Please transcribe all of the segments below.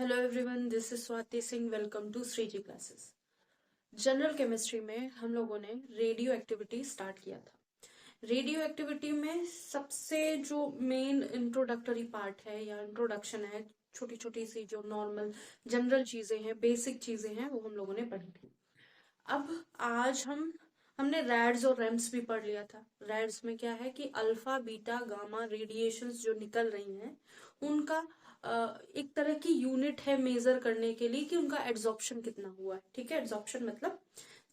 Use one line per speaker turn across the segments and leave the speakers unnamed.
Hello everyone, this is Swati Singh. Welcome to Shreeji classes. General chemistry में हम लोगों ने रेडियो एक्टिविटी स्टार्ट किया था। रेडियो एक्टिविटी में सबसे जो मेन इंट्रोडक्टरी पार्ट है या इंट्रोडक्शन है, छोटी छोटी सी जो नॉर्मल जनरल चीजें हैं, बेसिक चीजें हैं, वो हम लोगों ने पढ़ी थी। अब आज हमने रैड्स और रैम्स भी पढ़ लिया था। रैड्स में क्या है कि अल्फा बीटा गामा रेडिएशंस जो निकल रही हैं उनका एक तरह की यूनिट है मेजर करने के लिए कि उनका एड्सॉर्प्शन कितना हुआ है। ठीक है, एड्सॉर्प्शन मतलब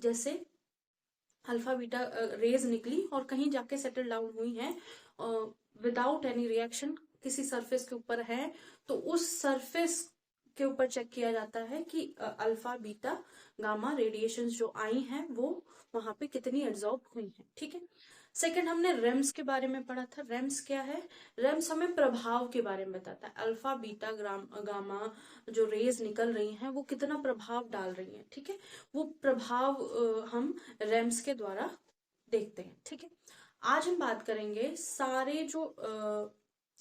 जैसे अल्फा बीटा रेज निकली और कहीं जाके सेटल डाउन हुई है विदाउट एनी रिएक्शन, किसी सरफेस के ऊपर है, तो उस सरफेस के ऊपर चेक किया जाता है कि अल्फा बीटा गामा रेडिएशंस जो आई हैं वो वहां पे कितनी एब्जॉर्ब हुई हैं। ठीक है। सेकंड, हमने रेम्स के बारे में पढ़ा था। रेम्स क्या है? रेम्स हमें प्रभाव के बारे में बताता है। अल्फा बीटा गामा जो रेज निकल रही हैं वो कितना प्रभाव डाल रही हैं। ठीक है, वो प्रभाव हम रेम्स के द्वारा देखते हैं। ठीक है, आज हम बात करेंगे सारे जो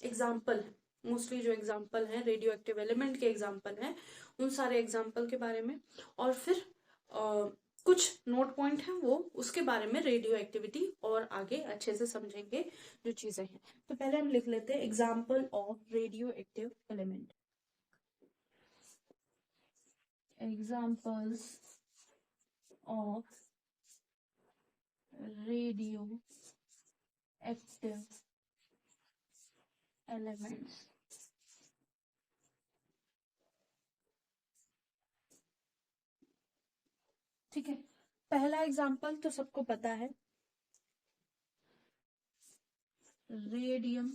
एग्जाम्पल हैं, मोस्टली जो एग्जाम्पल हैं रेडियो एक्टिव एलिमेंट के एग्जाम्पल हैं, उन सारे एग्जाम्पल के बारे में, और फिर कुछ नोट पॉइंट हैं वो उसके बारे में रेडियो एक्टिविटी और आगे अच्छे से समझेंगे जो चीजें हैं। तो पहले हम लिख लेते हैं example of radio active element. Examples of radio active elements. ठीक है, पहला एग्जाम्पल तो सबको पता है, रेडियम,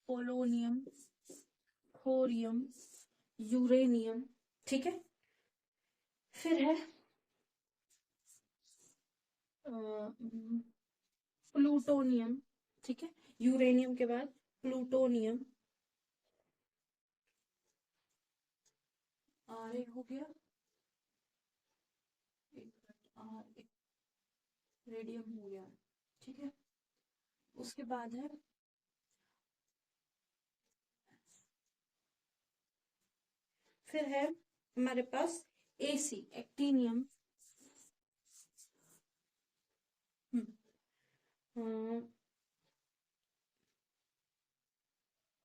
पोलोनियम, थोरियम, यूरेनियम। ठीक है, फिर है प्लूटोनियम। ठीक है, यूरेनियम के बाद प्लूटोनियम। आर हो गया, आर रेडियम हो गया। ठीक है, उसके बाद है फिर है हमारे पास एसी, एक्टिनियम,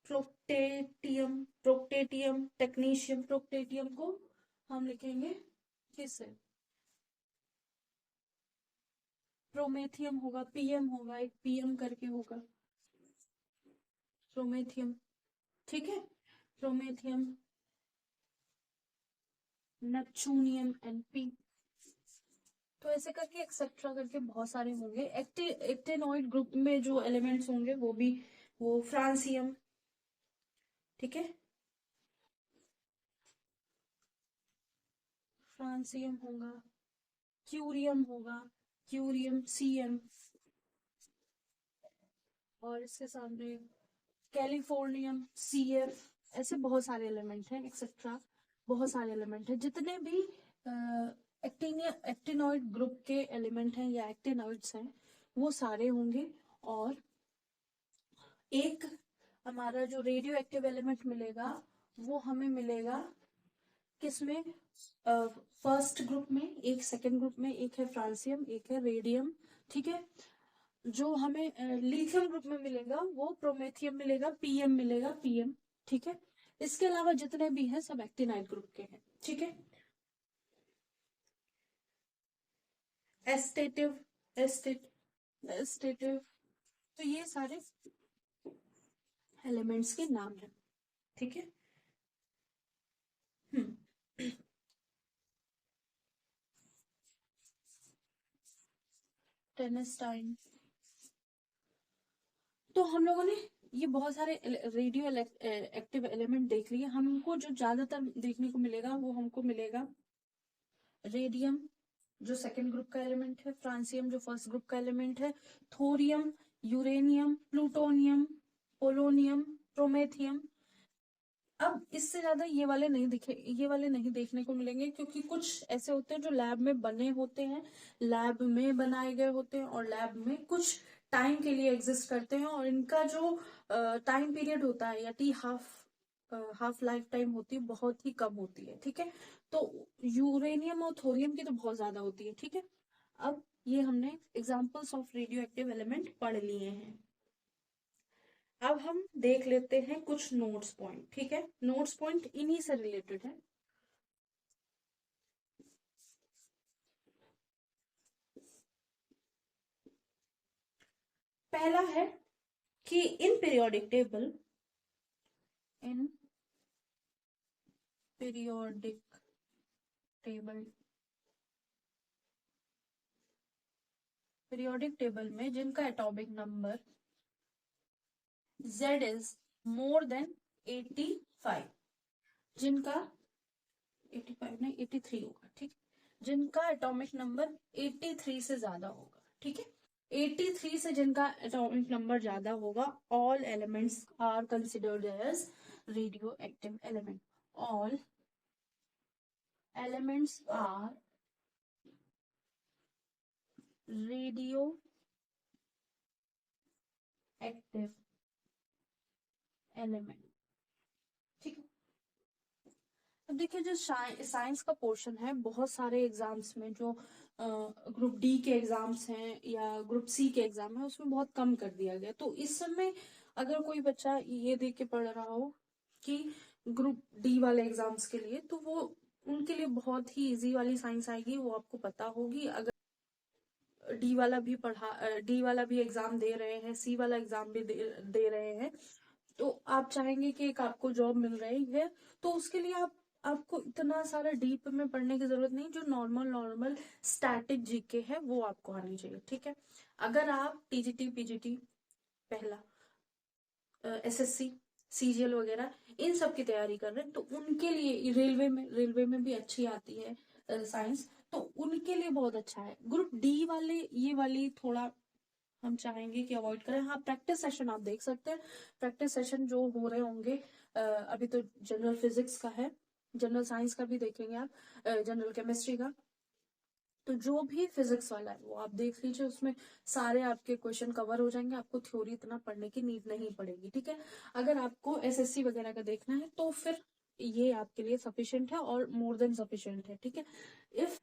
प्रोक्टेटियम, प्रोक्टेटियम, टेक्नीशियम। प्रोक्टेटियम को हम लिखेंगे किससे? प्रोमेथियम होगा, पीएम होगा, एक पीएम करके होगा, प्रोमेथियम। ठीक है, प्रोमेथियम, नेपच्यूनियम, एनपी। तो ऐसे करके एक्सेट्रा करके बहुत सारे होंगे। एक्टेनॉइड ग्रुप में जो एलिमेंट्स होंगे वो भी, वो फ्रांसियम। ठीक है, फ्रांसियम होगा, क्यूरियम होगा, क्यूरियम सीएम, और इसके सामने कैलिफोर्नियम सीएफ। ऐसे बहुत सारे एलिमेंट हैं, एक्सेट्रा बहुत सारे एलिमेंट हैं। जितने भी एक्टिनॉइड ग्रुप के एलिमेंट हैं या एक्टिनॉइड्स हैं वो सारे होंगे। और एक हमारा जो रेडियो एक्टिव एलिमेंट मिलेगा वो हमें मिलेगा किसमें? फर्स्ट ग्रुप में, एक सेकेंड ग्रुप में, एक है फ्रांसियम, एक है रेडियम। ठीक है, जो हमें लिथियम ग्रुप में मिलेगा वो प्रोमेथियम मिलेगा, पीएम मिलेगा, पीएम। ठीक है, इसके अलावा जितने भी हैं सब एक्टिनाइड ग्रुप के हैं। ठीक है, एस्टेटिव, एस्टेटिव, तो ये सारे एलिमेंट्स के नाम हैं। ठीक है, टेनेस्टाइन। तो हम लोगों ने ये बहुत सारे रेडियो एक्टिव एलिमेंट देख लिए। हमको जो ज्यादातर देखने को मिलेगा वो हमको मिलेगा रेडियम जो सेकेंड ग्रुप का एलिमेंट है, फ्रांसियम जो फर्स्ट ग्रुप का एलिमेंट है, thorium, uranium, plutonium, polonium, promethium. अब इससे ज्यादा ये वाले नहीं दिखे, ये वाले नहीं देखने को मिलेंगे क्योंकि कुछ ऐसे होते हैं जो लैब में बने होते हैं, लैब में बनाए गए होते हैं और लैब में कुछ टाइम के लिए एग्जिस्ट करते हैं, और इनका जो टाइम पीरियड होता है या T half half life time होती है बहुत ही कम होती है, ठीक है। तो यूरेनियम और थोरियम की तो बहुत ज्यादा होती है, ठीक है। अब ये हमने examples of radio active element पढ़ लिए हैं। अब हम देख लेते हैं कुछ नोट्स पॉइंट, ठीक है। नोट्स पॉइंट इन्हीं से रिलेटेड है। पहला है कि इन periodic table table periodic table में जिनका atomic number Z is more than 85, जिनका 85 नहीं 83 होगा, ठीक। जिनका एटॉमिक नंबर 83 से ज्यादा होगा, ठीक है। 83 से जिनका एटॉमिक नंबर ज्यादा होगा, all elements are considered as radio active element. All elements are radio active element, ठीक है। अब देखिए जो साइंस का पोर्शन है, बहुत सारे एग्जाम्स में जो ग्रुप डी के एग्जाम्स हैं या ग्रुप सी के एग्जाम है, उसमें बहुत कम कर दिया गया। तो इस समय अगर कोई बच्चा ये देख के पढ़ रहा हो कि ग्रुप डी वाले एग्जाम्स के लिए, तो वो उनके लिए बहुत ही इजी वाली साइंस आएगी, वो आपको पता होगी। अगर डी वाला भी एग्जाम दे रहे हैं, सी वाला एग्जाम भी दे रहे हैं, तो आप चाहेंगे कि एक आपको जॉब मिल रही है, तो उसके लिए आपको इतना सारा डीप में पढ़ने की जरूरत नहीं। जो नॉर्मल स्टैटिक जीके है वो आपको आनी चाहिए, ठीक है। अगर आप टीजीटी पीजीटी पहला एसएससी सीजीएल वगैरह इन सब की तैयारी कर रहे हैं, तो उनके लिए रेलवे में भी अच्छी आती है साइंस, तो उनके लिए बहुत अच्छा है। ग्रुप डी वाले ये वाली थोड़ा हम चाहेंगे कि अवॉइड करें। हाँ, प्रैक्टिस सेशन आप देख सकते हैं। प्रैक्टिस सेशन जो हो रहे होंगे, अभी तो जनरल फिजिक्स का है, जनरल साइंस का भी देखेंगे आप, जनरल केमिस्ट्री का। तो जो भी फिजिक्स वाला है वो आप देख लीजिए, उसमें सारे आपके क्वेश्चन कवर हो जाएंगे, आपको थ्योरी इतना पढ़ने की नीड नहीं पड़ेगी, ठीक है। अगर आपको एसएससी वगैरह का देखना है तो फिर ये आपके लिए सफिशिएंट है और मोर देन सफिशिएंट है, ठीक है। इफ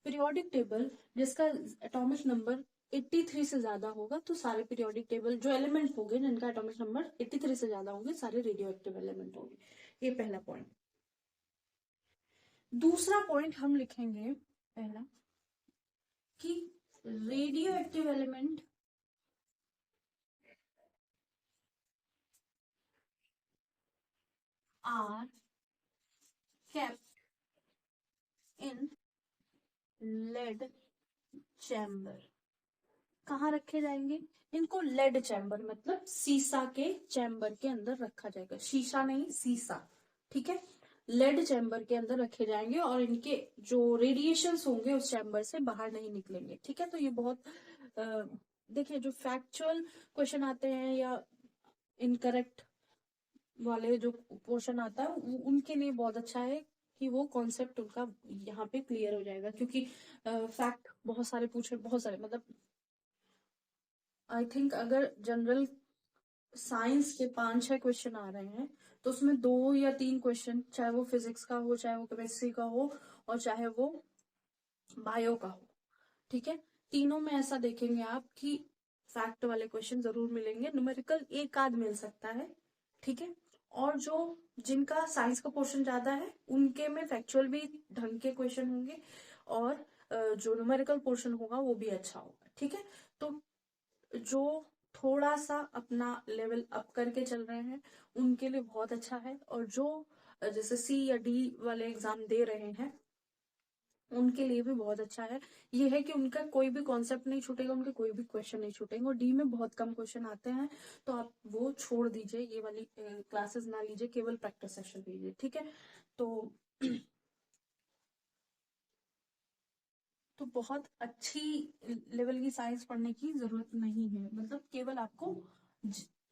पीरियोडिक टेबल जिसका एटॉमिक नंबर 83 से ज्यादा होगा, तो सारे पीरियोडिक टेबल जो एलिमेंट होंगे जिनका एटॉमिक नंबर 83 से ज्यादा होंगे, सारे रेडियो एक्टिव एलिमेंट होंगे। ये पहला पॉइंट। दूसरा पॉइंट हम लिखेंगे पहला कि radio active element are kept in lead chamber. कहाँ रखे जाएंगे इनको? लेड चैम्बर, मतलब सीसा के चैम्बर के अंदर रखा जाएगा। शीशा नहीं, सीसा, ठीक है। लेड चैम्बर के अंदर रखे जाएंगे और इनके जो रेडिएशंस होंगे उस चैम्बर से बाहर नहीं निकलेंगे, ठीक है। तो ये बहुत देखिए जो फैक्चुअल क्वेश्चन आते हैं या इनकरेक्ट वाले जो पोर्शन आता है, उनके लिए बहुत अच्छा है कि वो कॉन्सेप्ट उनका यहाँ पे क्लियर हो जाएगा, क्योंकि फैक्ट बहुत सारे पूछे, बहुत सारे मतलब आई थिंक अगर जनरल साइंस के 5-6 क्वेश्चन आ रहे हैं, तो उसमें 2 या 3 क्वेश्चन, चाहे वो फिजिक्स का हो, चाहे वो केमिस्ट्री का हो, और चाहे वो बायो का हो, ठीक है। तीनों में ऐसा देखेंगे आप कि फैक्ट वाले क्वेश्चन जरूर मिलेंगे, न्यूमेरिकल एक आध मिल सकता है, ठीक है। और जो जिनका साइंस का पोर्शन ज्यादा है उनके में फैक्चुअल भी ढंग के क्वेश्चन होंगे, और जो न्यूमेरिकल पोर्शन होगा वो भी अच्छा होगा, ठीक है। तो जो थोड़ा सा अपना लेवल अप करके चल रहे हैं उनके लिए बहुत अच्छा है, और जो जैसे सी या डी वाले एग्जाम दे रहे हैं उनके लिए भी बहुत अच्छा है। ये है कि उनका कोई भी कॉन्सेप्ट नहीं छूटेगा, उनके कोई भी क्वेश्चन नहीं छूटेंगे, और डी में बहुत कम क्वेश्चन आते हैं, तो आप वो छोड़ दीजिए, ये वाली क्लासेस ना लीजिए, केवल प्रैक्टिस सेशन लीजिए, ठीक है। तो तो बहुत अच्छी लेवल की साइंस पढ़ने की जरूरत नहीं है, मतलब केवल आपको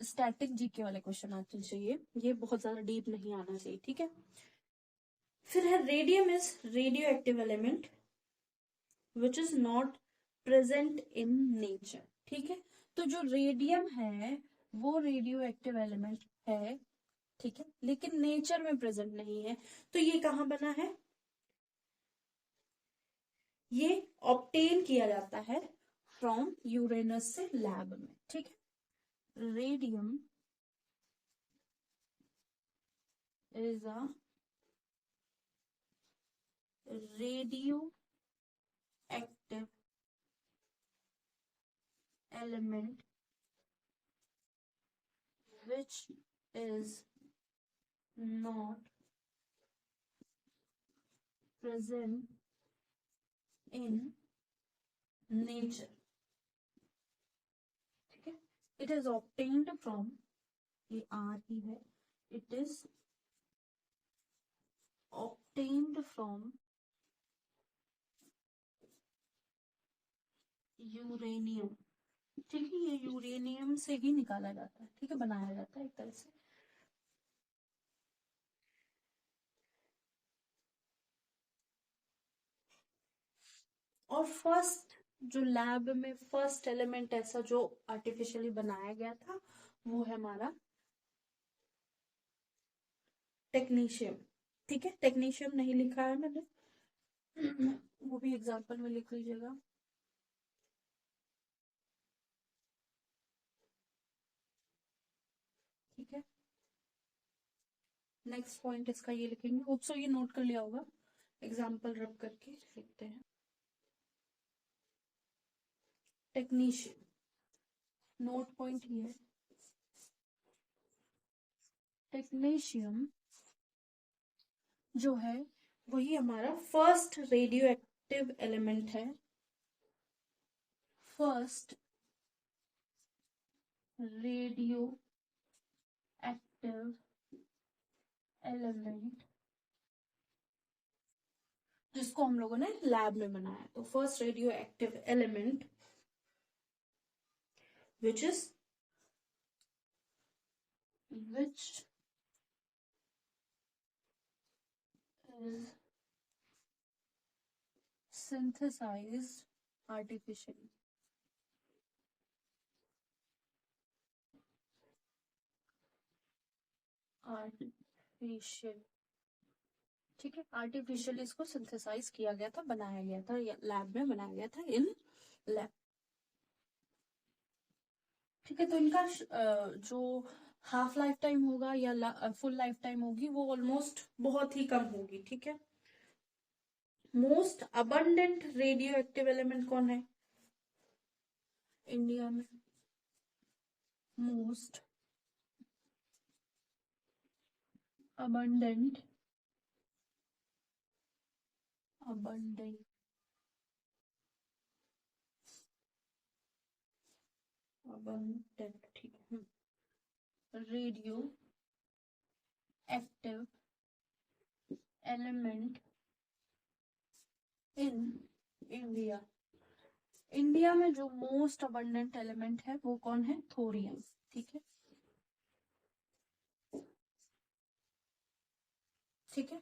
स्टैटिक जीके वाले क्वेश्चन आने चाहिए, ये बहुत ज्यादा डीप नहीं आना चाहिए, ठीक है। फिर है radium is radio active element which is not present in nature, ठीक है। तो जो रेडियम है वो रेडियो एक्टिव एलिमेंट है ठीक है, लेकिन नेचर में प्रेजेंट नहीं है। तो ये कहाँ बना है? ये ऑब्टेन किया जाता है फ्रॉम यूरेनस से लैब में। ठीक है, radium is a radio active element which is not present in nature। ठीक है, it is obtained from, ये आर ही है, it is obtained from uranium. ठीक है, ये यूरेनियम से ही निकाला जाता है, ठीक है, बनाया जाता है एक तरह से। और फर्स्ट जो लैब में फर्स्ट एलिमेंट ऐसा जो आर्टिफिशियली बनाया गया था वो है हमारा टेक्नीशियम। ठीक है, टेक्नीशियम नहीं लिखा है मैंने, वो भी एग्जाम्पल में लिख लीजिएगा। ठीक है, नेक्स्ट पॉइंट इसका ये लिखेंगे, होप सो ये नोट कर लिया होगा, एग्जाम्पल रब करके लिखते हैं। टेक्नीशियन, नोट पॉइंट ये है, टेक्नीशियम जो है वही हमारा फर्स्ट रेडियो एक्टिव एलिमेंट है, फर्स्ट रेडियो एक्टिव एलिमेंट जिसको हम लोगों ने लैब में बनाया। तो first radio active element which is synthesized artificially। Artificial, ठीक है, आर्टिफिशियल इसको सिंथेसाइज किया गया था, बनाया गया था, लैब में बनाया गया था, इन लैब। ठीक है, तो इनका जो हाफ लाइफ टाइम होगा या फुल लाइफ टाइम होगी वो ऑलमोस्ट बहुत ही कम होगी। ठीक है, most abundant radio active element कौन है इंडिया में? मोस्ट abundant abundant abundant ठीक है, radio active element in India. India में जो मोस्ट अबंडेंट एलिमेंट है वो कौन है? थोरियम। ठीक है, ठीक है,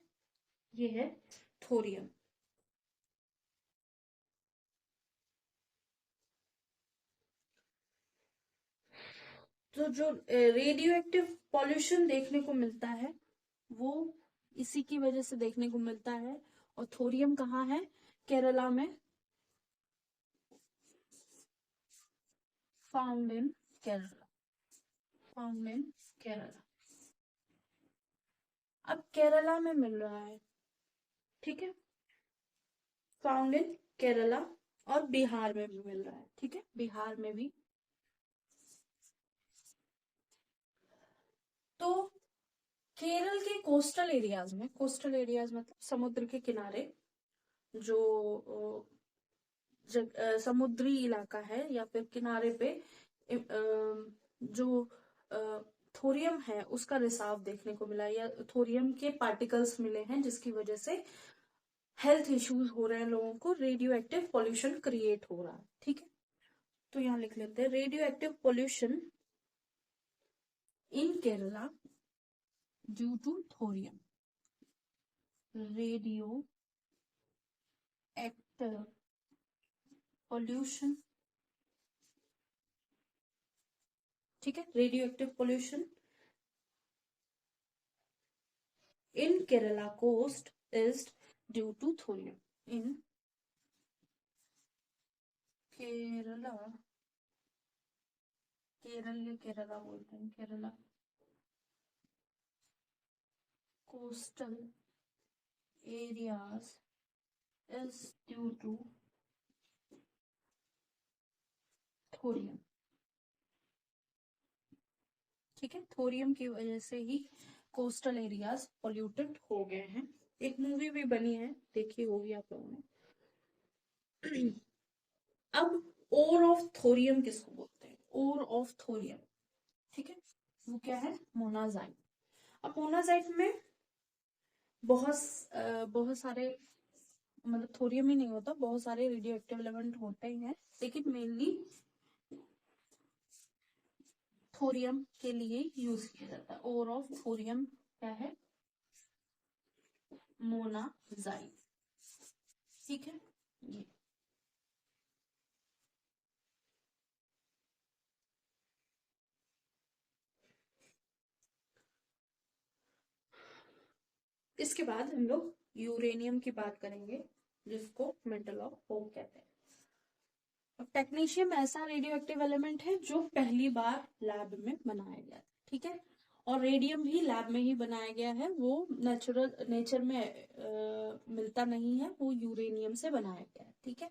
ये है थोरियम। तो जो रेडियो एक्टिव पॉल्यूशन देखने को मिलता है वो इसी की वजह से देखने को मिलता है। और थोरियम कहाँ है? केरला में, found in Kerala, found in Kerala. अब केरला में मिल रहा है, ठीक है, फाउंड इन केरला, और बिहार में भी मिल रहा है। ठीक है, बिहार में भी। तो केरल के कोस्टल एरियाज में, कोस्टल एरियाज मतलब समुद्र के किनारे, जो समुद्री इलाका है या फिर किनारे पे जो थोरियम है उसका रिसाव देखने को मिला, या थोरियम के पार्टिकल्स मिले हैं जिसकी वजह से हेल्थ इश्यूज हो रहे हैं लोगों को, रेडियो एक्टिव पॉल्यूशन क्रिएट हो रहा है। ठीक है, तो यहां लिख लेते हैं radio active pollution in Kerala due to thorium. Radio active pollution, ठीक है, radio active pollution in Kerala coast is due to thorium. In Kerala, Kerala बोलते हैं, Kerala coastal areas is due to thorium. ठीक है, थोरियम की वजह से ही कोस्टल एरियाज पॉल्यूटेड हो गए हैं। एक मूवी भी बनी है, देखी होगी आप लोगों ने। अब ओर ऑफ थोरियम किसको बोलते हैं? ओर ऑफ थोरियम, ठीक है, वो क्या है? मोनाजाइट। अब मोनाजाइट में बहुत सारे, मतलब थोरियम ही नहीं होता, बहुत सारे रेडियो एक्टिव एलिमेंट होते ही हैं, लेकिन मेनली थोरियम के लिए यूज किया जाता है। ओर ऑफ थोरियम क्या है? मोनाजाइट। ठीक है, ये इसके बाद हम लोग यूरेनियम की बात करेंगे, जिसको मेटल ऑफ होप कहते हैं। अब टेक्नीशियम ऐसा रेडियो एक्टिव एलिमेंट है जो पहली बार लैब में बनाया गया था, ठीक है, और रेडियम भी लैब में ही बनाया गया है, वो नेचर में मिलता नहीं है, वो यूरेनियम से बनाया गया है, ठीक है।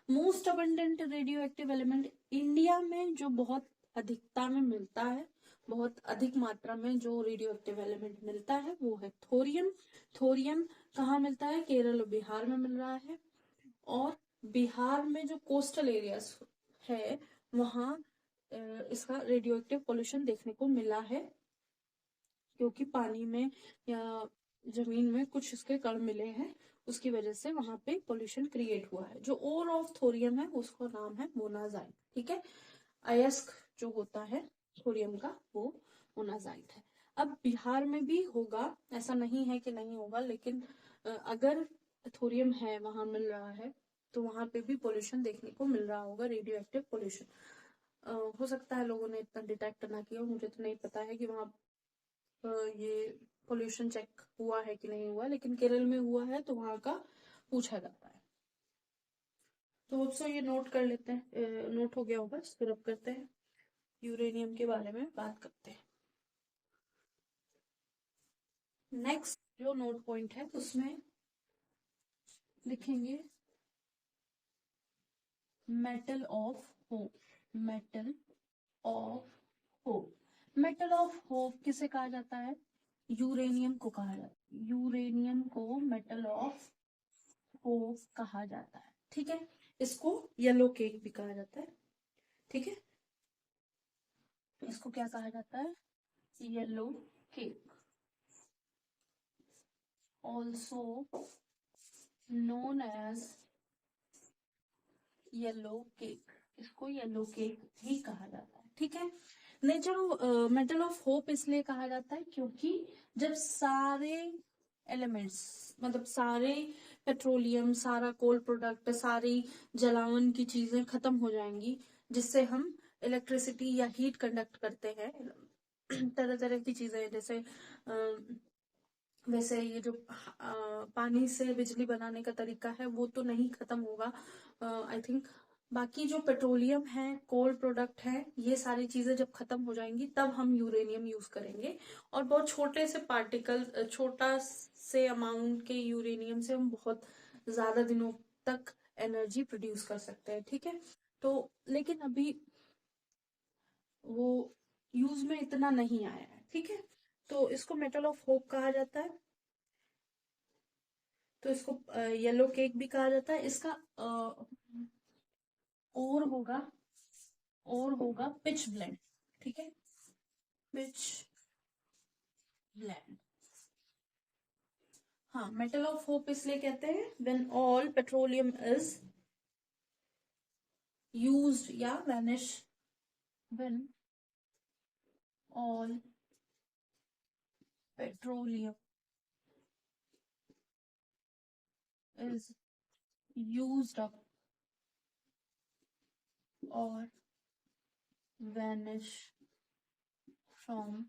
Most abundant radio active element India में जो बहुत अधिकता में मिलता है, बहुत अधिक मात्रा में जो रेडियो एक्टिव एलिमेंट मिलता है वो है थोरियम। थोरियम कहाँ मिलता है? केरल और बिहार में मिल रहा है, और बिहार में जो कोस्टल एरियाज है वहाँ इसका रेडियो एक्टिव पोल्यूशन देखने को मिला है, क्योंकि पानी में या जमीन में कुछ इसके कण मिले हैं, उसकी वजह से वहां पे पोल्यूशन क्रिएट हुआ है। जो ओर ऑफ थोरियम है उसका नाम है मोनाजाइट, ठीक है। अयस्क जो होता है थोरियम का वो मोनाजाइट है। अब बिहार में भी होगा, ऐसा नहीं है कि नहीं होगा, लेकिन अगर थोरियम है वहां मिल रहा है तो वहां पे भी पोल्यूशन देखने को मिल रहा होगा, रेडियो एक्टिव पोल्यूशन। हो सकता है लोगों ने इतना डिटेक्ट ना किया, मुझे तो नहीं पता है कि वहां ये पोल्यूशन चेक हुआ है कि नहीं हुआ, लेकिन केरल में हुआ है तो वहां का पूछा जाता है। तो होप्सो ये नोट कर लेते हैं, नोट हो गया होगा। फिर अब करते हैं यूरेनियम के बारे में बात करते हैं। नेक्स्ट जो नोट पॉइंट है उसमें लिखेंगे metal of hope. Metal of hope, metal of hope किसे कहा जाता है? यूरेनियम को कहा जाता है। यूरेनियम को मेटल ऑफ होप कहा जाता है, ठीक है। इसको येलो केक भी कहा जाता है, ठीक है। इसको क्या कहा जाता है? Yellow cake, also known as yellow cake. इसको येलो केक भी कहा जाता है, ठीक है। नेचर मेटल ऑफ होप इसलिए कहा जाता है क्योंकि जब सारे एलिमेंट्स, मतलब सारे पेट्रोलियम, सारा कोल प्रोडक्ट, सारी जलावन की चीजें खत्म हो जाएंगी, जिससे हम इलेक्ट्रिसिटी या हीट कंडक्ट करते हैं, तरह तरह की चीजें, जैसे वैसे ये जो पानी से बिजली बनाने का तरीका है वो तो नहीं खत्म होगा, आई थिंक। बाकी जो पेट्रोलियम है, कोल प्रोडक्ट है, ये सारी चीजें जब खत्म हो जाएंगी तब हम यूरेनियम यूज करेंगे, और बहुत छोटे से पार्टिकल, छोटा से अमाउंट के यूरेनियम से हम बहुत ज्यादा दिनों तक एनर्जी प्रोड्यूस कर सकते हैं, ठीक है। तो लेकिन अभी वो यूज में इतना नहीं आया है, ठीक है। तो इसको मेटल ऑफ होप कहा जाता है। तो इसको येलो केक भी कहा जाता है। इसका और होगा, और होगा पिच ब्लेंड, ठीक है, पिच ब्लेंड। हाँ, मेटल ऑफ होप इसलिए कहते हैं when all petroleum is used या vanish, when all petroleum is used up or vanish from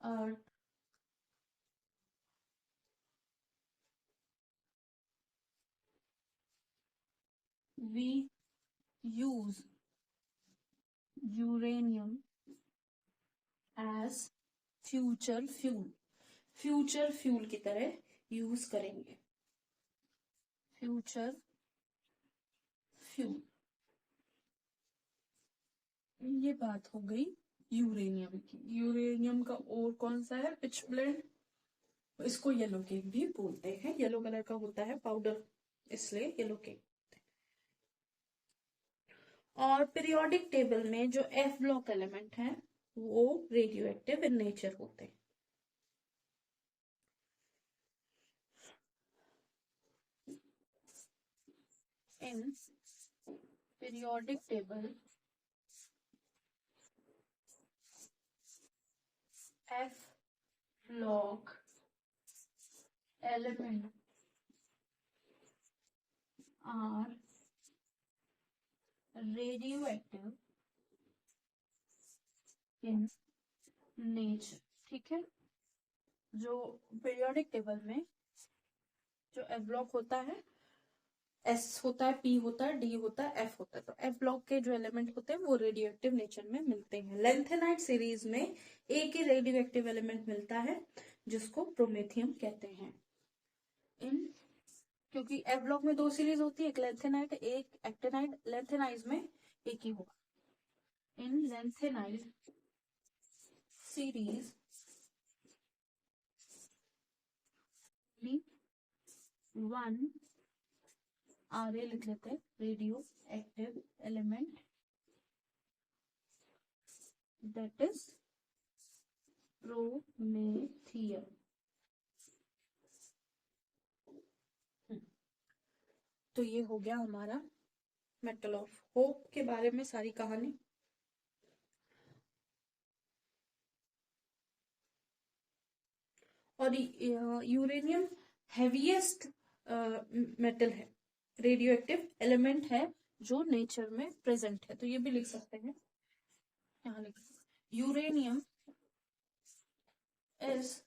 earth we use uranium as future fuel, future fuel की तरह use करेंगे, फ्यूचर फ्यूल। ये बात हो गई यूरेनियम की। यूरेनियम का और कौन सा है, पिच ब्लेंड, इसको येलो केक भी बोलते हैं, येलो कलर का होता है पाउडर, इसलिए येलो केक। और पीरियोडिक टेबल में जो एफ ब्लॉक एलिमेंट है वो रेडियो एक्टिव इन नेचर होते हैं। In periodic table F block element are radio active in nature. ठीक है, जो पीरियोडिक टेबल में जो एफ ब्लॉक होता है, एस होता है, पी होता है, डी होता है, एफ होता है, तो एफ ब्लॉक के जो एलिमेंट होते हैं वो रेडियो एक्टिव नेचर में मिलते हैं। लेंथेनाइट सीरीज में एक ही रेडियो एक्टिव एलिमेंट मिलता है जिसको प्रोमेथियम कहते हैं। इन क्योंकि एफ ब्लॉक में दो सीरीज होती है, एक लेंथेनाइट एक एक्टिनाइट, लेंथेनाइट में एक ही होगा। इन lanthanide series one R A लिख लेते हैं, radio active element that is promethium. तो ये हो गया हमारा मेटल ऑफ होप के बारे में सारी कहानी। और यूरेनियम हैवीएस्ट मेटल है, रेडियो एक्टिव एलिमेंट है जो नेचर में प्रेजेंट है। तो ये भी लिख सकते हैं, यहाँ लिख यूरेनियम इज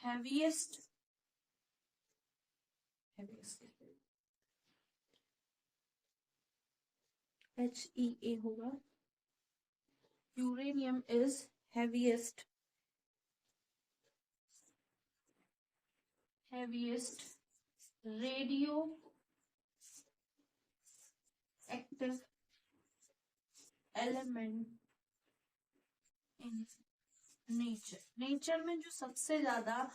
हैवीएस्ट HEA होगा, uranium is heaviest radio active element in nature. Nature में जो सबसे ज्यादा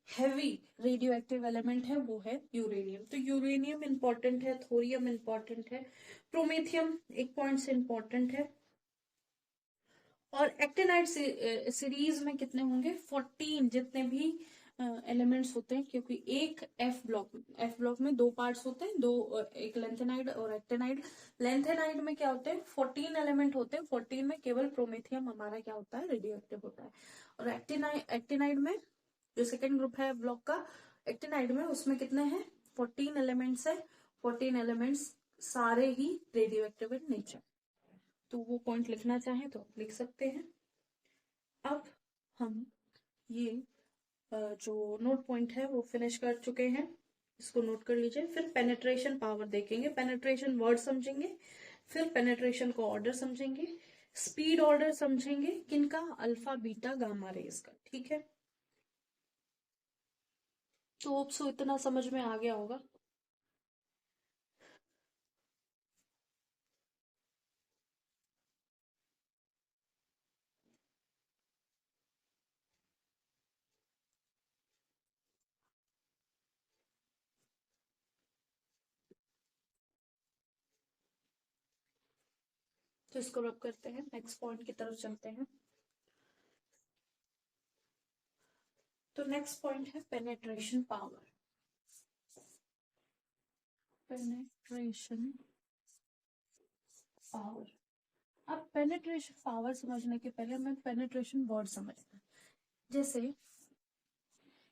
हैवी रेडियो एक्टिव एलिमेंट है वो है यूरेनियम। तो यूरेनियम इंपॉर्टेंट है, थोरियम इंपॉर्टेंट है, प्रोमेथियम एक पॉइंट से इंपॉर्टेंट है। और एक्टिनाइट सीरीज में कितने होंगे, 14 जितने भी एलिमेंट्स होते हैं, क्योंकि एक एफ ब्लॉक में दो पार्ट्स होते हैं, दो एक लेंथेनाइड और एक्टिनाइड। लेंथेनाइड में क्या होते हैं, 14 एलिमेंट होते हैं, 14 में केवल प्रोमेथियम हमारा क्या होता है, रेडियो एक्टिव होता है। और एक्टिनाइड में जो सेकेंड ग्रुप है ब्लॉक का, एक्टिनाइड में उसमें कितने हैं, 14 एलिमेंट्स है, 14 एलिमेंट्स सारे ही रेडियो एक्टिव इन नेचर। तो वो पॉइंट लिखना चाहें तो लिख सकते हैं। अब हम ये जो नोट पॉइंट है वो फिनिश कर चुके हैं, इसको नोट कर लीजिए। फिर पेनेट्रेशन पावर देखेंगे, पेनेट्रेशन वर्ड समझेंगे, फिर पेनेट्रेशन को ऑर्डर समझेंगे, स्पीड ऑर्डर समझेंगे, किनका, अल्फा बीटा गामा रेज का। ठीक है, तो होप सो इतना समझ में आ गया होगा। तो इसको रब करते हैं, नेक्स्ट पॉइंट की तरफ चलते हैं। तो नेक्स्ट पॉइंट है पेनेट्रेशन पावर। पेनेट्रेशन पावर, अब पेनेट्रेशन पावर समझने के पहले हमें पेनेट्रेशन वर्ड समझना है। जैसे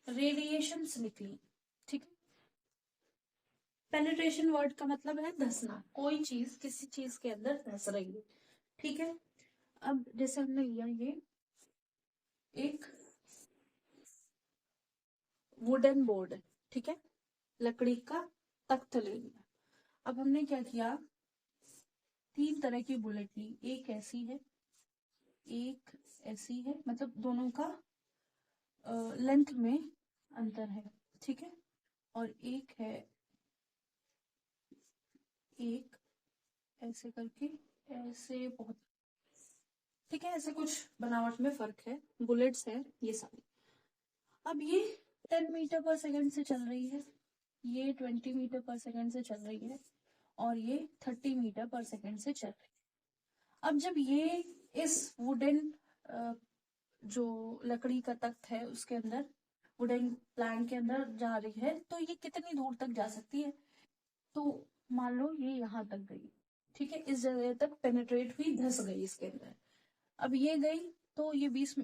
रेडिएशन निकली, ठीक है, पेनेट्रेशन वर्ड का मतलब है धंसना, कोई चीज किसी चीज के अंदर धंस रही है। ठीक है, अब जैसे हमने लिया ये एक वुडन बोर्ड है, ठीक है, लकड़ी का तख्त ले लिया। अब हमने क्या किया, 3 तरह की बुलेट ली, एक ऐसी है, एक ऐसी है, मतलब दोनों का लेंथ में अंतर है, ठीक है, और एक है, एक ऐसे करके, ऐसे बहुत, ठीक है, ऐसे कुछ बनावट में फर्क है, बुलेट्स है ये सारी। अब ये 10 मीटर पर सेकंड से चल रही है, ये 20 मीटर पर सेकंड से चल रही है, और ये 30 मीटर पर सेकंड से चल रही है। अब जब ये इस वुडन जो लकड़ी का तख्त है उसके अंदर, वुडन प्लैंक के अंदर जा रही है, तो ये कितनी दूर तक जा सकती है, तो मान लो ये यहाँ तक गई, ठीक है, इस जगह तक पेनिट्रेट हुई, धस गई इसके अंदर। अब ये गई तो ये 20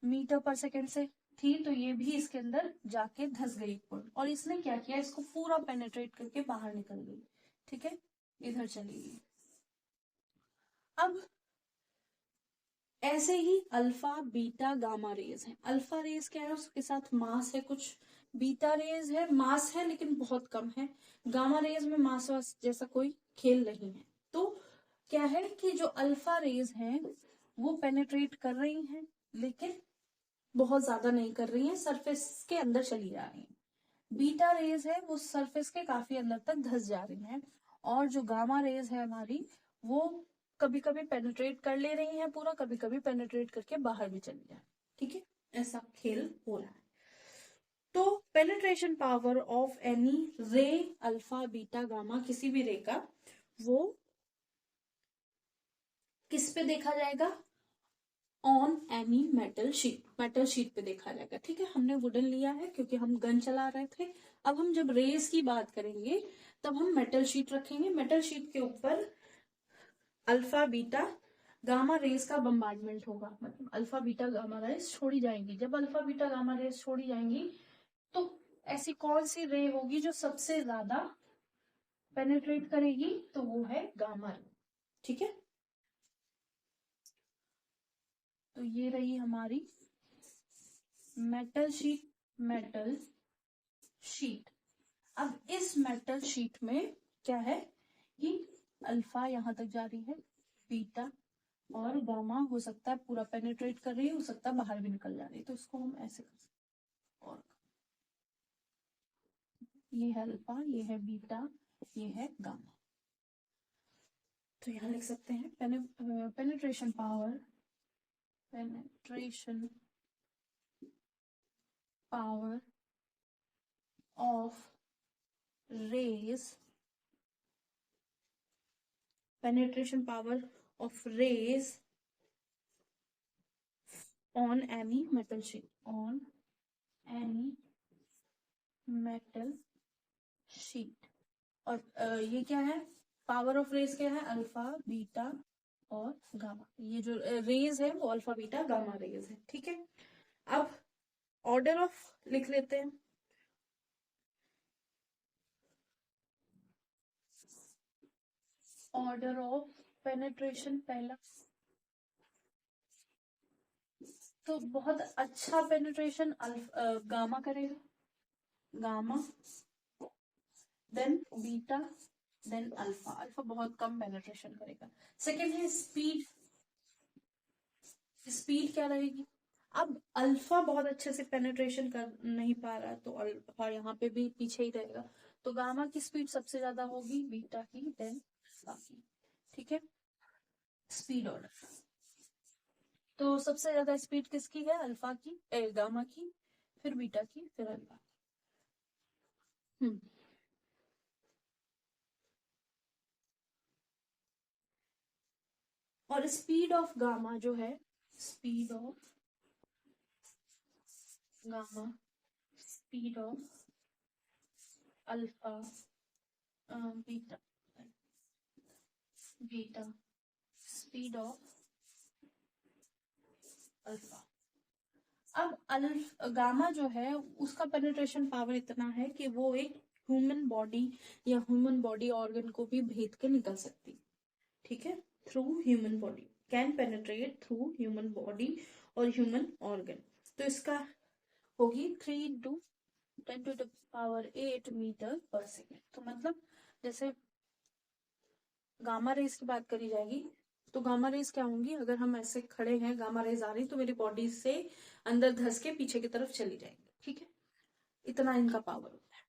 मीटर पर सेकंड से थी, तो ये भी इसके अंदर जाके धस गई पॉइंट, और इसने क्या किया, इसको पूरा पेनिट्रेट करके बाहर निकल गई, ठीक है, इधर चली गई। अब ऐसे ही अल्फा बीटा गामा रेज है। अल्फा रेज क्या है, उसके साथ मास है कुछ, बीटा रेज है मास है लेकिन बहुत कम है, गामा रेज में मास वास जैसा कोई खेल नहीं है। तो क्या है कि जो अल्फा रेज हैं वो पेनिट्रेट कर रही हैं लेकिन बहुत ज्यादा नहीं कर रही हैं, सरफेस के अंदर चली जा रही हैं। बीटा रेज है वो सरफेस के काफी अंदर तक धस जा रही हैं, और जो गामा रेज है हमारी, वो कभी कभी पेनिट्रेट कर ले रही हैं पूरा, कभी कभी पेनिट्रेट करके बाहर भी चली जाए, ठीक है, ऐसा खेल हो रहा है। तो पेनिट्रेशन पावर ऑफ एनी रे, अल्फा बीटा गामा, किसी भी रे का, वो किस पे देखा जाएगा, on any metal sheet, metal sheet पे देखा जाएगा, ठीक है। हमने वुडन लिया है क्योंकि हम गन चला रहे थे। अब हम जब रेस की बात करेंगे तब हम मेटल शीट रखेंगे, मेटल शीट के ऊपर अल्फा बीटा गामा रेस का बम्बार्डमेंट होगा, मतलब अल्फा बीटा गामा रेस छोड़ी जाएंगी। जब अल्फा बीटा गामा रेस छोड़ी जाएंगी तो ऐसी कौन सी रे होगी जो सबसे ज्यादा पेनिट्रेट करेगी, तो वो है गामा रे, ठीक है। तो ये रही हमारी मेटल शीट, मेटल शीट। अब इस मेटल शीट में क्या है कि अल्फा यहां तक जा रही है, बीटा और गामा हो सकता है पूरा पेनिट्रेट कर रही है, हो सकता है बाहर भी निकल जा रही है, तो इसको हम ऐसे कर सकते हैं, और ये है अल्फा, ये है बीटा, ये है गामा। तो यहां लिख सकते हैं penetration power, penetration power of rays, penetration power of rays on any metal sheet, on any metal sheet। और ये क्या है, पावर ऑफ रेज क्या है, अल्फा बीटा और गामा, ये जो रेज है वो अल्फा बीटा गामा रेज है, ठीक है। अब ऑर्डर ऑफ लिख लेते हैं, ऑर्डर ऑफ पेनिट्रेशन पहला, तो बहुत अच्छा पेनिट्रेशन गामा करेगा, gamma, then beta, then alpha, alpha बहुत कम पेनिट्रेशन करेगा। सेकेंड है स्पीड, स्पीड क्या रहेगी, अब अल्फा बहुत अच्छे से पेनिट्रेशन कर नहीं पा रहा तो अल्फा यहाँ पे भी पीछे ही रहेगा, तो गामा की स्पीड सबसे ज्यादा होगी, बीटा की, देन अल्फा की, ठीक है। स्पीड ऑर्डर, तो सबसे ज्यादा स्पीड किसकी है, अल्फा की, गामा की, फिर बीटा की, फिर अल्फा। और स्पीड ऑफ गामा जो है, speed of gamma, speed of alpha, beta, beta, speed of alpha. अब गामा जो है उसका पेनिट्रेशन पावर इतना है कि वो एक ह्यूमन बॉडी या ह्यूमन बॉडी ऑर्गन को भी भेद के निकल सकती, ठीक है, through human body, can penetrate through human body और ह्यूमन ऑर्गन। तो इसका होगी 3 into 10⁸ मीटर पर सेकेंड। तो मतलब जैसे गामा रेज की बात करी जाएगी तो गामा रेज क्या होंगी, अगर हम ऐसे खड़े हैं गामा रेज आ रही तो मेरी बॉडी से अंदर धस के पीछे की तरफ चली जाएंगी, ठीक है, इतना इनका पावर होता है।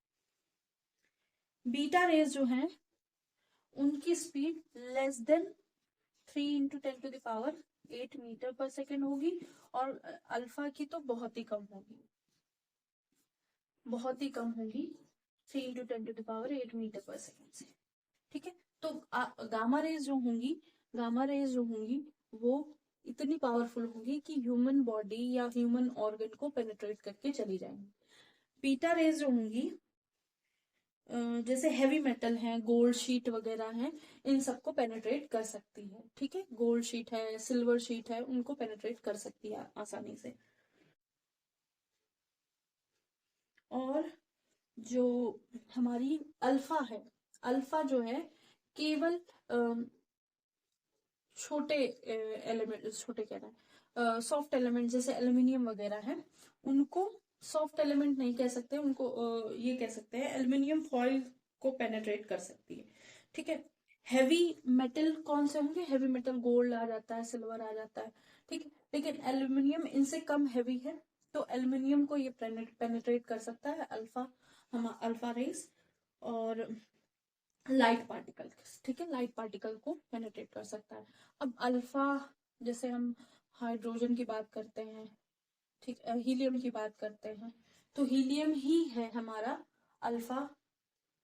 बीटा रेज जो है उनकी स्पीड लेस देन 3 × 10⁸ मीटर पर सेकेंड होगी, और अल्फा की तो बहुत ही कम होगी, बहुत ही कम होगी, 3 × 10⁸ मीटर पर सेकेंड से, ठीक है। तो गामा रेज जो होंगी, गामा रेज जो होंगी वो इतनी पावरफुल होगी कि ह्यूमन बॉडी या ह्यूमन ऑर्गन को पेनिट्रेट करके चली जाएंगी। बीटा रेज जो होंगी जैसे हैवी मेटल है, गोल्ड शीट वगैरह है, इन सबको पेनिट्रेट कर सकती है, ठीक है, गोल्ड शीट है, सिल्वर शीट है, उनको पेनिट्रेट कर सकती है आसानी से। और जो हमारी अल्फा है, अल्फा जो है केवल छोटे एलिमेंट, छोटे कह रहे हैं सॉफ्ट एलिमेंट जैसे एल्यूमिनियम वगैरह है, उनको सॉफ्ट एलिमेंट नहीं कह सकते, उनको ये कह सकते हैं एल्यूमिनियम फॉइल को पेनेट्रेट कर सकती है, ठीक है। हैवी मेटल कौन से होंगे, हैवी मेटल गोल्ड आ जाता है, सिल्वर आ जाता है, ठीक है, लेकिन एल्यूमिनियम इनसे कम हैवी है, तो एल्यूमिनियम को ये पेनेट्रेट कर सकता है अल्फा, हम अल्फा रेस। और लाइट पार्टिकल, ठीक है, लाइट पार्टिकल को पेनिट्रेट कर सकता है। अब अल्फा, जैसे हम हाइड्रोजन की बात करते हैं, ठीक, हीलियम की बात करते हैं, तो हीलियम ही है हमारा अल्फा,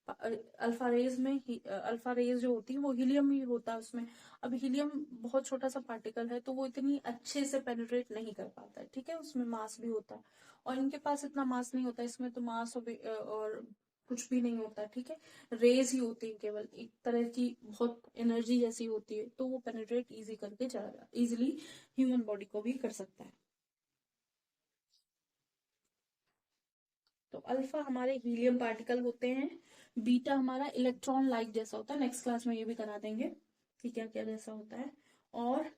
अल्फा रेज में ही, अल्फा रेज जो होती है वो हीलियम ही होता है उसमें। अब हीलियम बहुत छोटा सा पार्टिकल है तो वो इतनी अच्छे से पेनिट्रेट नहीं कर पाता है, ठीक है, उसमें मास भी होता है, और इनके पास इतना मास नहीं होता, इसमें तो मास और कुछ भी नहीं होता, ठीक है, रेज ही होती है, केवल एक तरह की बहुत एनर्जी जैसी होती है, तो वो पेनिट्रेट इजी करके चला जाता, इजिली ह्यूमन बॉडी को भी कर सकता है। तो अल्फा हमारे हीलियम पार्टिकल होते हैं, बीटा हमारा इलेक्ट्रॉन लाइक जैसा होता है, नेक्स्ट क्लास में ये भी करा देंगे कि क्या क्या जैसा होता है। और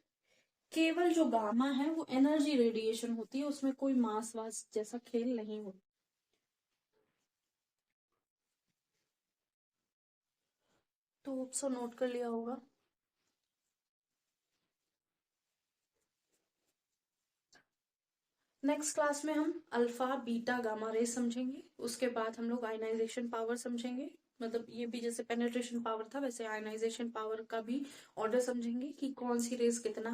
केवल जो गामा है वो एनर्जी रेडिएशन होती है, उसमें कोई मास वास जैसा खेल नहीं होता। तो सब नोट कर लिया होगा। नेक्स्ट क्लास में हम अल्फा बीटा गामा रेस समझेंगे, उसके बाद हम लोग आयनाइजेशन पावर समझेंगे, मतलब ये भी जैसे पेनिट्रेशन पावर था वैसे आयनाइजेशन पावर का भी ऑर्डर समझेंगे कि कौन सी रेस कितना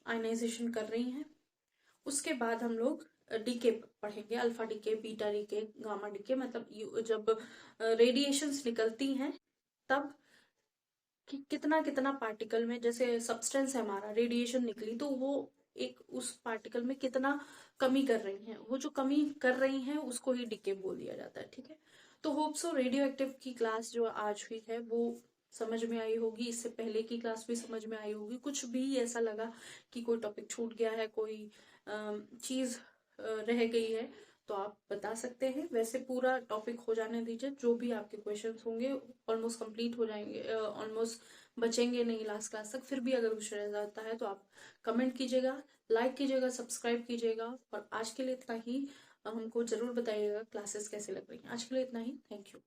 आयनाइजेशन कर रही हैं। उसके बाद हम लोग डीके पढ़ेंगे, alpha decay, beta decay, gamma decay, मतलब जब रेडिएशंस निकलती हैं तब कि कितना कितना पार्टिकल में, जैसे सब्सटेंस है हमारा, रेडिएशन निकली तो वो एक उस पार्टिकल में कितना कमी कर रही है, वो जो कमी कर रही है उसको ही डीके बोल दिया जाता है, ठीक है। तो होप सो रेडियो एक्टिव की क्लास जो आज हुई है वो समझ में आई होगी, इससे पहले की क्लास भी समझ में आई होगी, कुछ भी ऐसा लगा कि कोई टॉपिक छूट गया है, कोई चीज रह गई है तो आप बता सकते हैं, वैसे पूरा टॉपिक हो जाने दीजिए, जो भी आपके क्वेश्चंस होंगे ऑलमोस्ट कंप्लीट हो जाएंगे, ऑलमोस्ट बचेंगे नहीं लास्ट क्लास तक, फिर भी अगर कुछ रह जाता है तो आप कमेंट कीजिएगा, लाइक कीजिएगा, सब्सक्राइब कीजिएगा, और आज के लिए इतना ही। हमको जरूर बताइएगा क्लासेस कैसे लग रही हैं। आज के लिए इतना ही, थैंक यू।